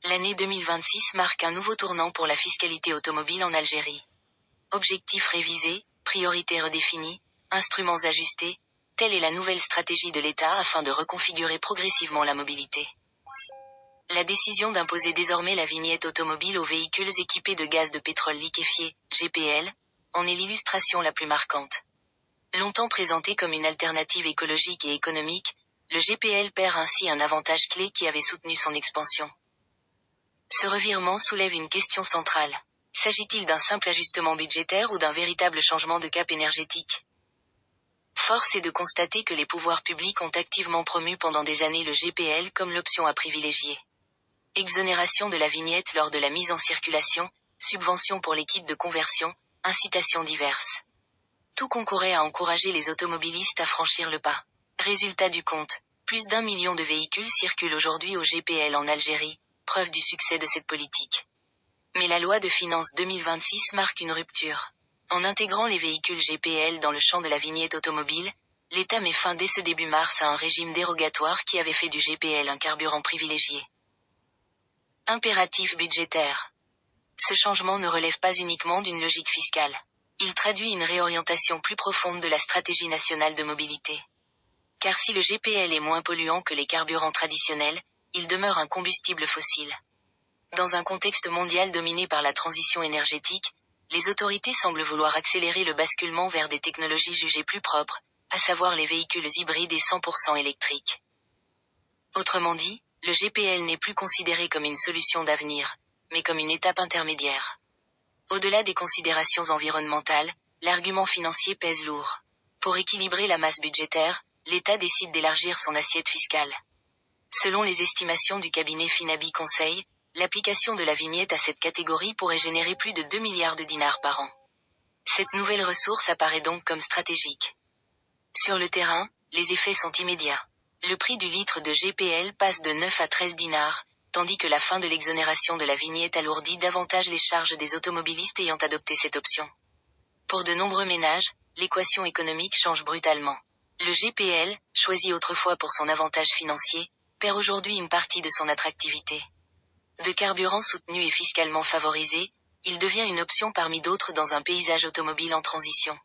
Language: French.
L'année 2026 marque un nouveau tournant pour la fiscalité automobile en Algérie. Objectifs révisés, priorités redéfinies, instruments ajustés, telle est la nouvelle stratégie de l'État afin de reconfigurer progressivement la mobilité. La décision d'imposer désormais la vignette automobile aux véhicules équipés de gaz de pétrole liquéfié, GPL, en est l'illustration la plus marquante. Longtemps présenté comme une alternative écologique et économique, le GPL perd ainsi un avantage clé qui avait soutenu son expansion. Ce revirement soulève une question centrale. S'agit-il d'un simple ajustement budgétaire ou d'un véritable changement de cap énergétique ? Force est de constater que les pouvoirs publics ont activement promu pendant des années le GPL comme l'option à privilégier. Exonération de la vignette lors de la mise en circulation, subventions pour les kits de conversion, incitations diverses. Tout concourait à encourager les automobilistes à franchir le pas. Résultat du compte, plus d'1 million de véhicules circulent aujourd'hui au GPL en Algérie, preuve du succès de cette politique. Mais la loi de finances 2026 marque une rupture. En intégrant les véhicules GPL dans le champ de la vignette automobile, l'État met fin dès ce début mars à un régime dérogatoire qui avait fait du GPL un carburant privilégié. Impératif budgétaire. Ce changement ne relève pas uniquement d'une logique fiscale. Il traduit une réorientation plus profonde de la stratégie nationale de mobilité. Car si le GPL est moins polluant que les carburants traditionnels, il demeure un combustible fossile. Dans un contexte mondial dominé par la transition énergétique, les autorités semblent vouloir accélérer le basculement vers des technologies jugées plus propres, à savoir les véhicules hybrides et 100% électriques. Autrement dit, le GPL n'est plus considéré comme une solution d'avenir, mais comme une étape intermédiaire. Au-delà des considérations environnementales, l'argument financier pèse lourd. Pour équilibrer la masse budgétaire, l'État décide d'élargir son assiette fiscale. Selon les estimations du cabinet Finabi Conseil, l'application de la vignette à cette catégorie pourrait générer plus de 2 milliards de dinars par an. Cette nouvelle ressource apparaît donc comme stratégique. Sur le terrain, les effets sont immédiats. Le prix du litre de GPL passe de 9 à 13 dinars, tandis que la fin de l'exonération de la vignette alourdit davantage les charges des automobilistes ayant adopté cette option. Pour de nombreux ménages, l'équation économique change brutalement. Le GPL, choisi autrefois pour son avantage financier, perd aujourd'hui une partie de son attractivité. De carburant soutenu et fiscalement favorisé, il devient une option parmi d'autres dans un paysage automobile en transition.